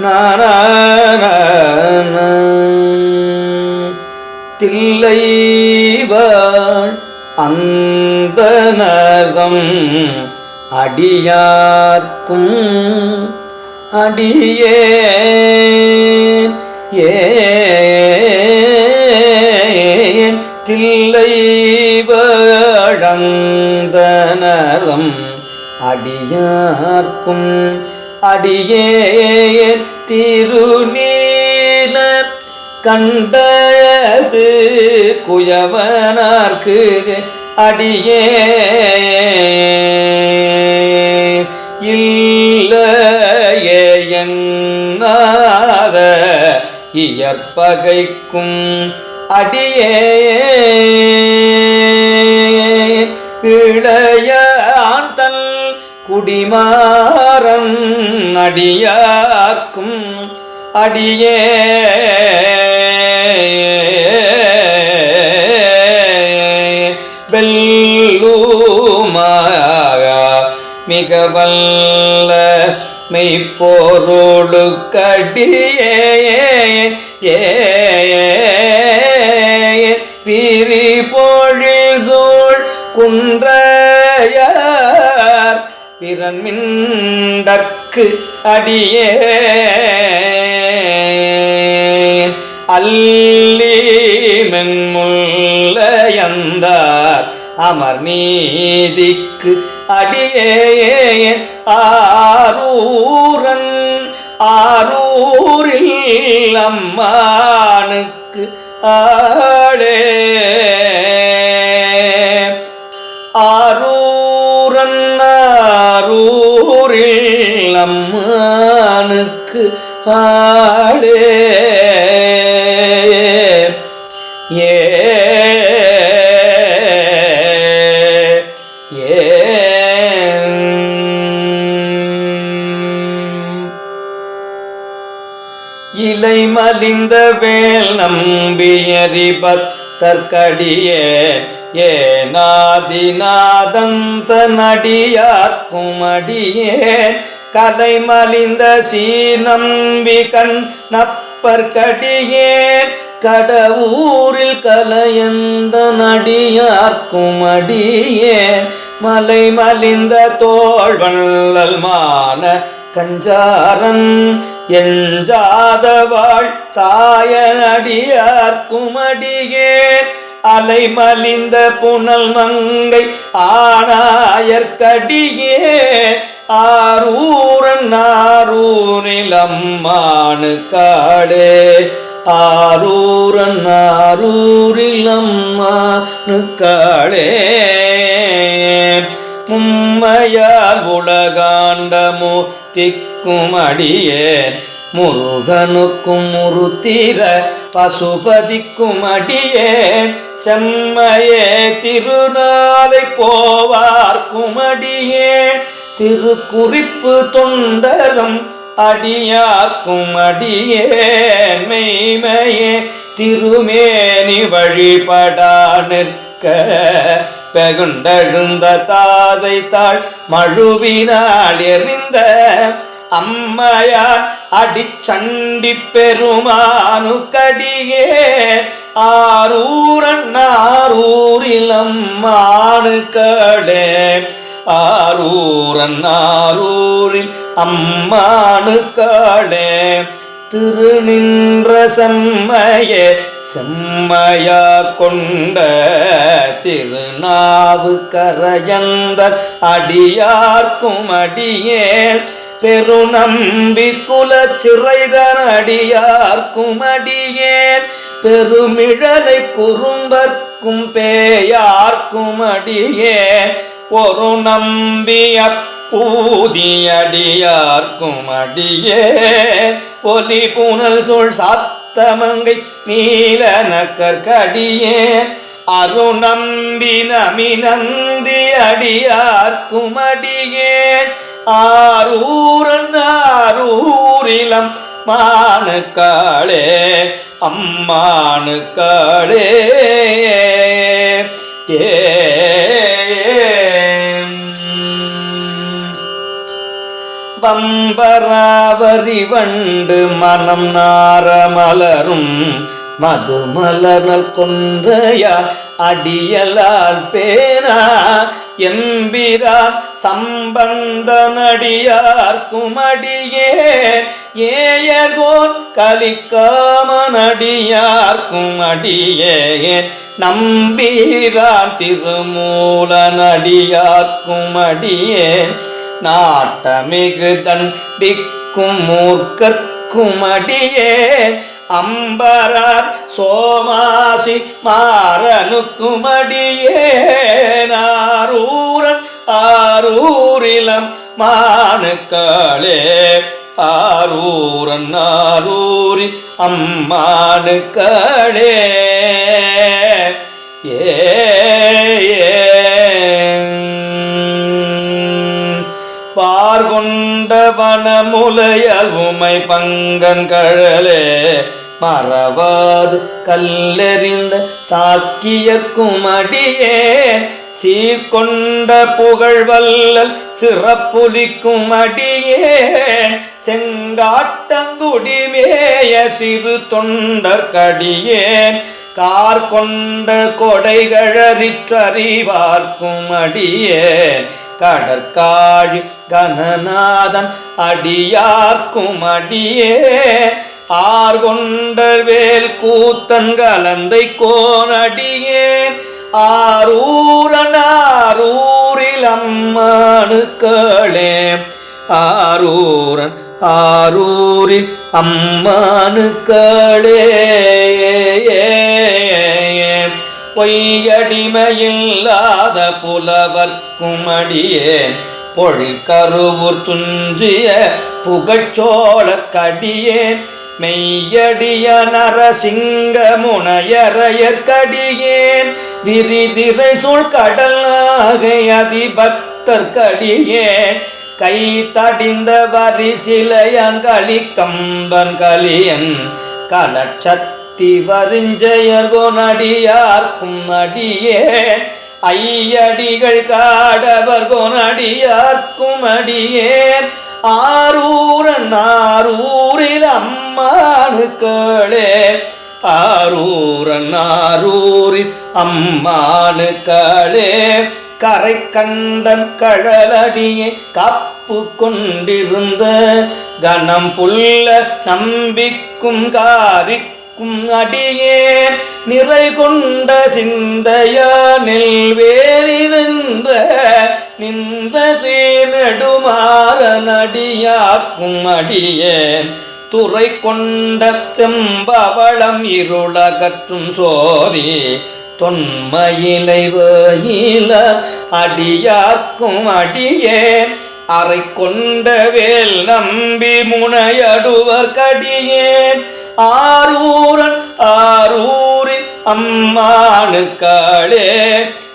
நாராயண தில்லைவாழ் அந்தனர்தம் அடியார்க்கும் அடியேன் ஏன் தில்லைவாழ் அந்தனர்தம் அடியார்க்கும் அடியேன் திருநீல கண்டது குயவனார்க்கு அடியேன் இல்லையே என்னாத இயற்பகைக்கும் அடியேன் இளையான் தன் குடிமாறன் அடியார்க்கும் அடியே வெல்லுமாக மிக வல்ல மெய்ப்பொருளுக்கடியே விரி பொழில் சூழ் குன்றையார் பிறன்மிண்டற்கு அடியே அல்லி மென்முல்லையந்தார் அமர் நீதிக்கு அடியேன் ஆரூரன் ஆரூரில் அம்மானுக்கு ஆளே ஆரூரன் ஆரூரில் அம்மானுக்கு ஆளே இலை மலிந்த வேல் நம்பியறி பத்தற்கடியே ஏனாதிநாதந்த நடியார்க்கும் அடியேன் கலை மலிந்த சீநம்பி கண் நப்பற்கடியேன் கடவுரில் கலையந்த நடியார்க்கும் அடியேன் மலை மலிந்த தோள்வள்ளல் மான கஞ்சாரன் எஞ்சாதவாள் தாயனடியார்க்கும் அடியேன் அலை மலிந்த புனல் மங்கை ஆனாயற்கடியேன் ஆரூரன் ஆரூரில் அம்மானு காடே ஆரூரன் ஆரூரில் அம்மானு காடே மும்மையால் உலகாண்டமு திக்கும் அடியேன் முருகனுக்கும் முருத்திர பசுபதிக்கும் அடியேன் செம்மையே திருநாளை போவார்க்கும் அடியேன் திருக்குறிப்பு தொண்டரும் அடியார்க்கும் அடியேன் மெய்மையே திருமேனி வழிபடா நிற்க பெகுண்டழுந்த தாதை தாள் மழுவினால் எறிந்த அம்மையார் அடிச்சண்டி பெருமானு கடியே ஆரூரன் ஆரூரில் அம்மானு கடே ஆரூரன் ஆரூரில் அம்மானு கடே திருநின்ற செம்மையே செம்மையா கொண்ட திருநாவு கரையந்தர் அடியார்க்கும் அடியேன் பெருநம்பி குலச்சிறைதன் அடியார்க்கும் அடியேன் பெருமிழலை குறும்பர்க்கும் பேயார்க்கும் அடியேன் ஒரு நம்பிய பூதியடியார்க்கும் அடியேன் ஒலி புனல் சூழ் சாத்தமங்கை நீல நக்கற்கடியேன் அருநம்பி நமிநந்தி அடியார்க்கும் அடியேன் ஆரூரன் ஆரூரிலம் மானுக்காளே அம்மானுக்காளே வம்பராவரி வண்டு மனம் நார மலரும் மதுமலர்நல் கொன்றையா அடியலால் பேனா எம்பிரான் சம்பந்தனடியார்க்கும் அடியேன் ஏயர்கோன் கலிக்காமனடியார்க்கும் அடியேன் நம்பீரான் திருமூலனடியார்க்கும் அடியேன் நாட்டமிகு தண்டிக்கும் மூர்க்கர்க்கும் அடியேன் அம்பரார் சோமாசி மாறனுக்கும் அடியேன் ஆரூரன் ஆரூரிலம் மானுக்களே ஆரூரன் ஆரூரி அம்மானுக்களே பார்கொண்ட வனமுலையால் உமை பங்கன் கழலே மறவாது கல்லெறிந்த சாக்கியர்க்கும் அடியேன் சீர்கொண்ட புகழ்வல்லல் சிறப்புலிக்கும் அடியேன் செங்காட்டங்குடிமேய சிறு தொண்டர்க்கடியேன் கார் கொண்ட கொடைகழறிற்றறிவார்க்கும் அடியேன் கடற்காழி கணநாதன் அடியார்க்கும் அடியேன் ஆர்கொண்ட வேல் கூத்தன் கலந்தை கோனடியேன் ஆரூரன் ஆரூரில் அம்மானுக்களே ஆரூரன் ஆரூரில் அம்மானுக்களே பொய்யடிமையில்லாத புலவர்க்கும் அடியேன் பொழிற்கருவூர் துஞ்சிய புகழ்ச்சோழக்கடியேன் மெய்யடிய நரசிங்க முனையரையற்கடியேன் விரிதிரை சூழ் கடல் நாகை அதிபக்தர்க்கடியேன் கை தடிந்த வரிசிலையன் களி கம்பன் கலியன் கலட்சத்தி வருஞ்செயர்கோனடியார்க்கும் அடியேன் ஐயடிகள் காடவர் கோனடியார்க்கும் அடியேன் ஆரூரன் ஆரூரில் அம்மானுக்களே ஆரூரன் ஆரூரில் அம்மானுக்களே கரை கண்டன் கழலடியே காப்பு கொண்டிருந்த கணம் புல்ல நம்பிக்கும் காரிக்கும் அடியேன் நிறை கொண்ட சிந்தையானில் வேலி வென்ற நின்ற சீனடுமாறனடியார்க்கும் அடியேன் துறை கொண்ட செம்பவளம் இருளகற்றும் சோதி தொன்மயிலை வயில அடியார்க்கும் அடியேன் அறை கொண்ட வேல் நம்பி முனையடுவர் கடியேன் ஆரூரன் ஆரூரில் அம்மானுக்களே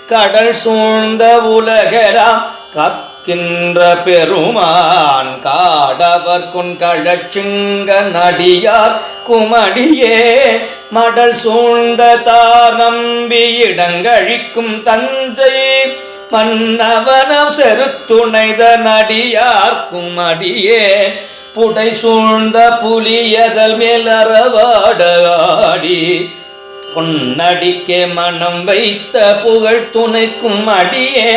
கடல் சூழ்ந்த உலகெல்லாம் கக்கின்ற பெருமான் காடவர் கொண்கழச்சுங்க நடியார் குமடியே மடல் சூழ்ந்த தார் நம்பி இடங்கழிக்கும் தஞ்சை மன்னவனம் செருத்துணைத நடியார்க்கும் அடியே புடை சூழ்ந்த புலியதல் மேலறவாடி பொன்னடிக்கே மனம் வைத்த புகழ் துணைக்கும் அடியே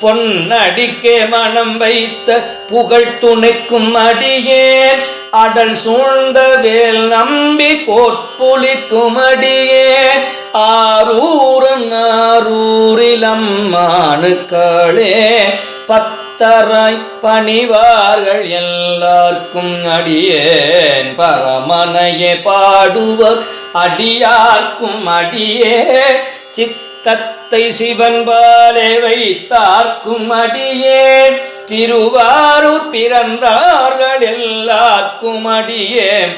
பொன்னடிக்கே மனம் வைத்த புகழ் துணைக்கும் அடியேன் அடல் சூழ்ந்த வேல் நம்பி கோட்புலிக்கும் அடியேன் ஆரூரன் ஆரூரில் அம்மானுக்களே பத்தராய் பணிவார்கள் எல்லார்க்கும் அடியேன் பரமனையே பாடுவர் அடியார்க்கும் அடியே சித்தத்தை சிவன் பாலே வைத்தார்க்கும் அடியேன் திருவாரூர் பிறந்தார்கள் எல்லார்க்கும் அடியேன்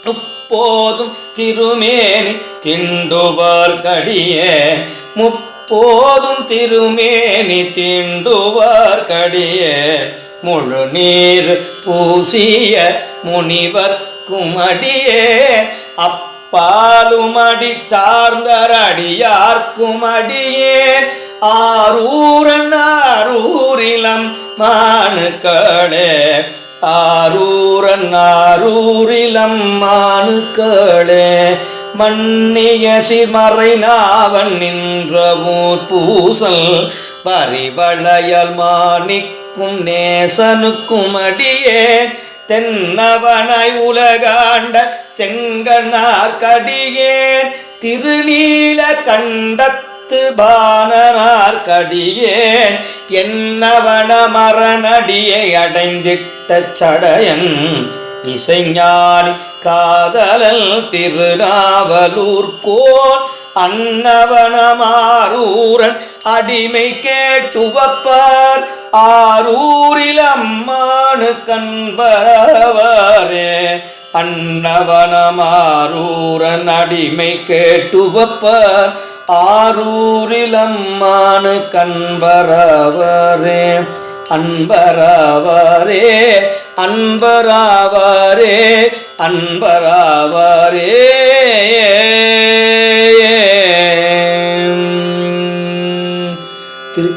முப்போதும் திருமேனி திண்டுவார்க்கடியேன் முப்போதும் திருமேனி திண்டுவார்க்கடியேன் முழு நீர் பூசிய முனிவர்க்கும் அடியேன் அப்பாலும் அடி சார்ந்தர் அடியார்க்கும் அடியேன் ஆரூரன் ஆரூரிலம் மானுக்களே ஆரூரன் ஆரூரிலம்மானுக்களே மன்னிய சிமறை நாவன் நின்ற ஊர் பூசல் பரிவளையல் மாணிக்கும் நேசனுக்கும் அடியே தென்னவனாய் உலகாண்ட செங்கனார் கடியேன் திருநீல கண்டத்து பாணனார் கடியேன் என்னவன மரணடியை அடைந்திட்ட சடையன் இசைஞானி காதலல் திருநாவலூர் கோன் அன்னவனமாரூரன் அடிமை கேட்டுவப்பார் ஆரூரில் அம்மானு கண்பரவரே அன்னவனமாரூரன் அடிமை கேட்டுவப்பார் ஆரூரில் அம்மானு கண்பரவரே அன்பரவரே அன்பரவரே அன்பரவரே திரு